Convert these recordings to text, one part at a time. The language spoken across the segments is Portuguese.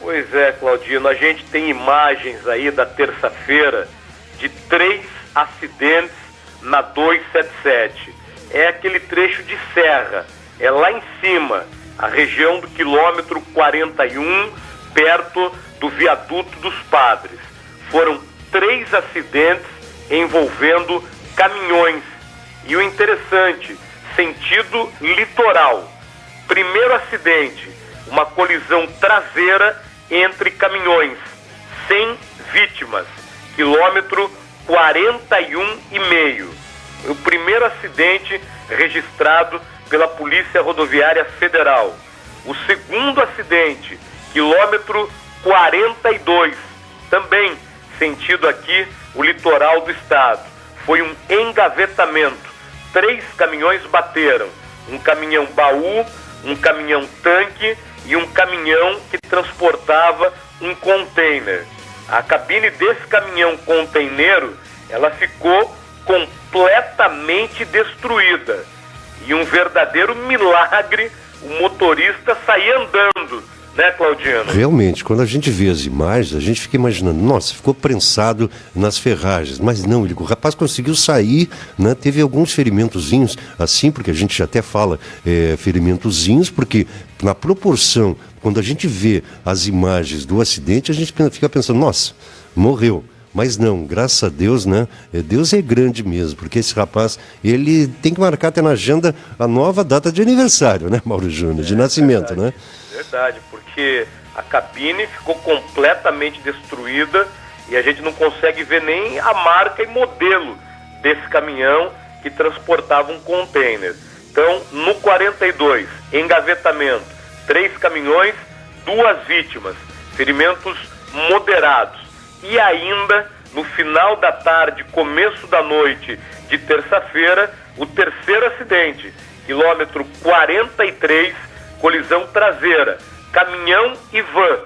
Pois é, Claudino, a gente tem imagens aí da terça-feira de 3 acidentes na 277. É aquele trecho de serra, é lá em cima, a região do quilômetro 41, perto do viaduto dos Padres. Foram 3 acidentes envolvendo caminhões. E o interessante, sentido litoral. Primeiro acidente, uma colisão traseira entre caminhões, 100 vítimas, quilômetro 41,5. O primeiro acidente registrado pela Polícia Rodoviária Federal. O segundo acidente, quilômetro 42, também sentido aqui o litoral do estado. Foi um engavetamento. 3 caminhões bateram. Um caminhão baú, um caminhão tanque e um caminhão que transportava um container. A cabine desse caminhão containeiro, ela ficou completamente destruída. E um verdadeiro milagre o motorista sair andando, né, Claudino? Realmente, quando a gente vê as imagens, a gente fica imaginando, nossa, ficou prensado nas ferragens. Mas não, o rapaz conseguiu sair, né? Teve alguns ferimentozinhos, assim, porque a gente até fala ferimentozinhos, porque na proporção, quando a gente vê as imagens do acidente, a gente fica pensando, nossa, morreu. Mas não, graças a Deus, né? Deus é grande mesmo, porque esse rapaz, ele tem que marcar até na agenda a nova data de aniversário, né, Mauro Júnior, de nascimento, verdade, né? Verdade, porque a cabine ficou completamente destruída e a gente não consegue ver nem a marca e modelo desse caminhão que transportava um container. Então, no 42, engavetamento, 3 caminhões, 2 vítimas, ferimentos moderados. E ainda, no final da tarde, começo da noite de terça-feira, o terceiro acidente, quilômetro 43, colisão traseira, caminhão e van.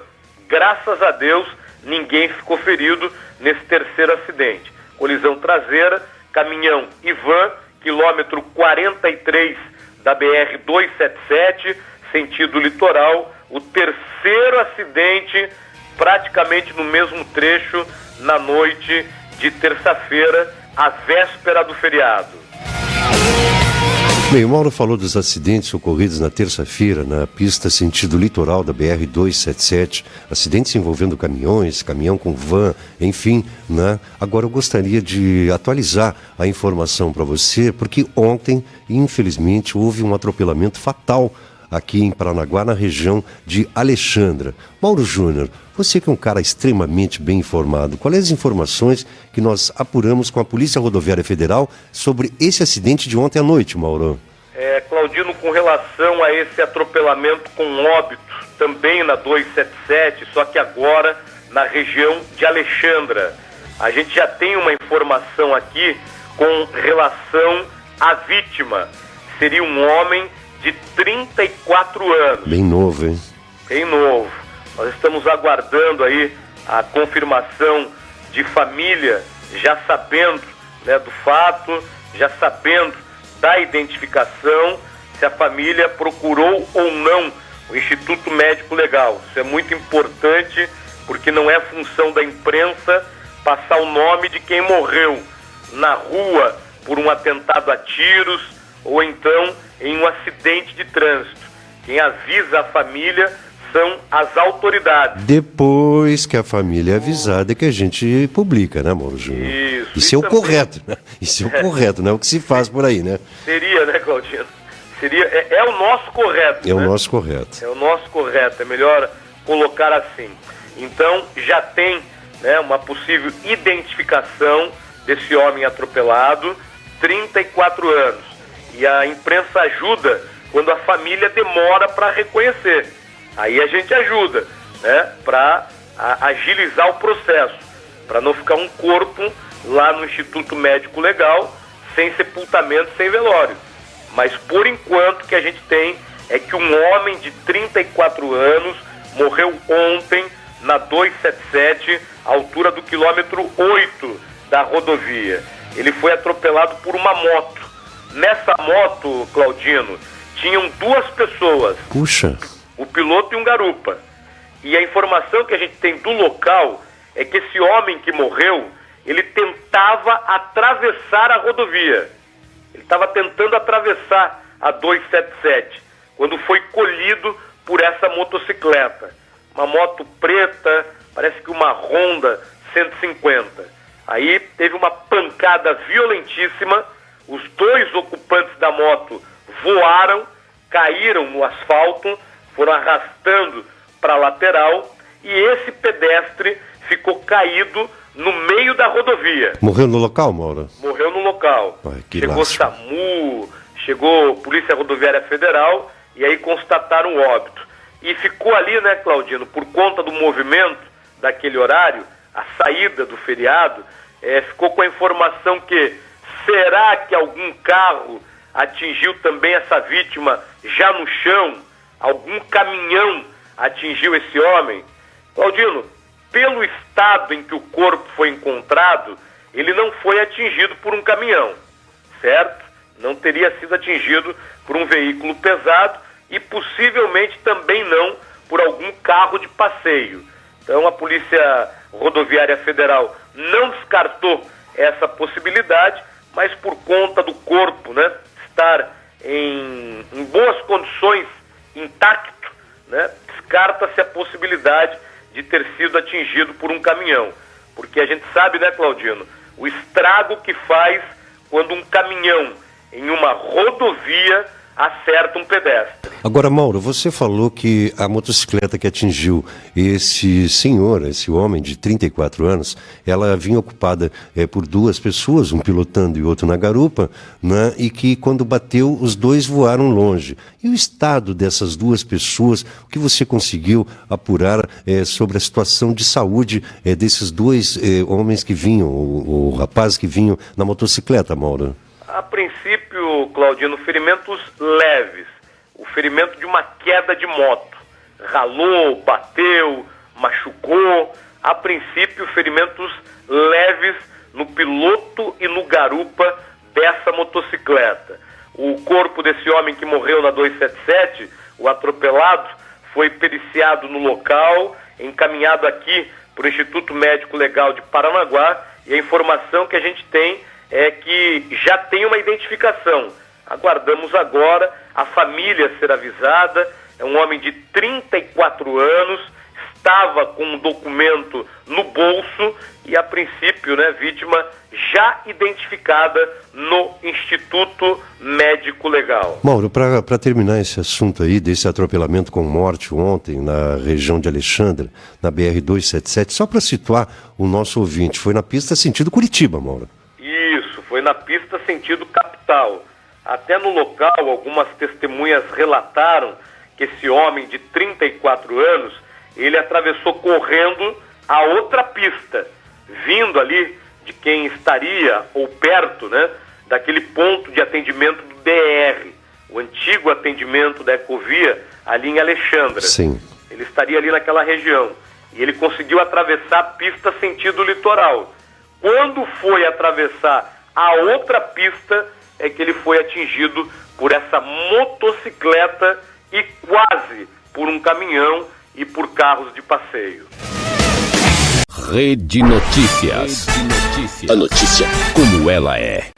Graças a Deus, ninguém ficou ferido nesse terceiro acidente. Colisão traseira, caminhão e van, quilômetro 43 da BR-277, sentido litoral, o terceiro acidente praticamente no mesmo trecho na noite de terça-feira, à véspera do feriado. Bem, o Mauro falou dos acidentes ocorridos na terça-feira na pista sentido litoral da BR-277, acidentes envolvendo caminhões, caminhão com van, enfim, né? Agora eu gostaria de atualizar a informação para você, porque ontem, infelizmente, houve um atropelamento fatal aqui em Paranaguá, na região de Alexandra. Mauro Júnior, você que é um cara extremamente bem informado, quais as informações que nós apuramos com a Polícia Rodoviária Federal sobre esse acidente de ontem à noite, Mauro? Claudino, com relação a esse atropelamento com óbito, também na 277, só que agora na região de Alexandra. A gente já tem uma informação aqui com relação à vítima. Seria um homem de 34 anos. Bem novo, hein? Bem novo. Nós estamos aguardando aí a confirmação de família, já sabendo, né, do fato, já sabendo da identificação, se a família procurou ou não o Instituto Médico Legal. Isso é muito importante, porque não é função da imprensa passar o nome de quem morreu na rua por um atentado a tiros ou então em um acidente de trânsito. Quem avisa a família são as autoridades. Depois que a família é avisada, é que a gente publica, né, Mauro Júnior? Isso é o correto, né? Isso é o correto, não é o que se faz por aí, né? Seria, né, Claudino? Seria, é o nosso correto. É, né? O nosso correto. É o nosso correto, é melhor colocar assim. Então, já tem, né, uma possível identificação desse homem atropelado, 34 anos. E a imprensa ajuda quando a família demora para reconhecer. Aí a gente ajuda, né, para agilizar o processo, para não ficar um corpo lá no Instituto Médico Legal, sem sepultamento, sem velório. Mas por enquanto o que a gente tem é que um homem de 34 anos morreu ontem na 277, à altura do quilômetro 8 da rodovia. Ele foi atropelado por uma moto. Nessa moto, Claudino, tinham 2 pessoas. Puxa! O piloto e um garupa. E a informação que a gente tem do local é que esse homem que morreu, ele tentava atravessar a rodovia. Ele estava tentando atravessar a 277, quando foi colhido por essa motocicleta. Uma moto preta, parece que uma Honda 150. Aí teve uma pancada violentíssima, os 2 ocupantes da moto voaram, caíram no asfalto, foram arrastando para a lateral, e esse pedestre ficou caído no meio da rodovia. Morreu no local, Mauro? Morreu no local. Ai, chegou SAMU, chegou Polícia Rodoviária Federal, e aí constataram o óbito. E ficou ali, né, Claudino, por conta do movimento daquele horário, a saída do feriado, ficou com a informação que será que algum carro atingiu também essa vítima já no chão? Algum caminhão atingiu esse homem? Claudino, pelo estado em que o corpo foi encontrado, ele não foi atingido por um caminhão, certo? Não teria sido atingido por um veículo pesado e possivelmente também não por algum carro de passeio. Então a Polícia Rodoviária Federal não descartou essa possibilidade, mas por conta do corpo, né, estar em boas condições, intacto, né, descarta-se a possibilidade de ter sido atingido por um caminhão. Porque a gente sabe, né, Claudino, o estrago que faz quando um caminhão em uma rodovia acerta um pedestre. Agora, Mauro, você falou que a motocicleta que atingiu esse senhor, esse homem de 34 anos, ela vinha ocupada por 2 pessoas, um pilotando e outro na garupa, né, e que quando bateu, os 2 voaram longe. E o estado dessas 2 pessoas, o que você conseguiu apurar sobre a situação de saúde desses 2 homens que vinham, ou rapazes que vinham na motocicleta, Mauro? A princípio, Claudino, ferimentos leves. O ferimento de uma queda de moto. Ralou, bateu, machucou. A princípio, ferimentos leves no piloto e no garupa dessa motocicleta. O corpo desse homem que morreu na 277, o atropelado, foi periciado no local, encaminhado aqui para o Instituto Médico Legal de Paranaguá, e a informação que a gente tem é que já tem uma identificação. Aguardamos agora a família ser avisada. É um homem de 34 anos, estava com um documento no bolso e, a princípio, né, vítima já identificada no Instituto Médico Legal. Mauro, para terminar esse assunto aí, desse atropelamento com morte ontem na região de Alexandre, na BR-277, só para situar o nosso ouvinte, foi na pista sentido Curitiba, Mauro. Isso, foi na pista sentido capital. Até no local, algumas testemunhas relataram que esse homem de 34 anos, ele atravessou correndo a outra pista, vindo ali de quem estaria, ou perto, né, daquele ponto de atendimento do DR, o antigo atendimento da Ecovia, ali em Alexandre. Sim. Ele estaria ali naquela região. E ele conseguiu atravessar a pista sentido litoral. Quando foi atravessar a outra pista, é que ele foi atingido por essa motocicleta e quase por um caminhão e por carros de passeio. Rede Notícias. A notícia como ela é.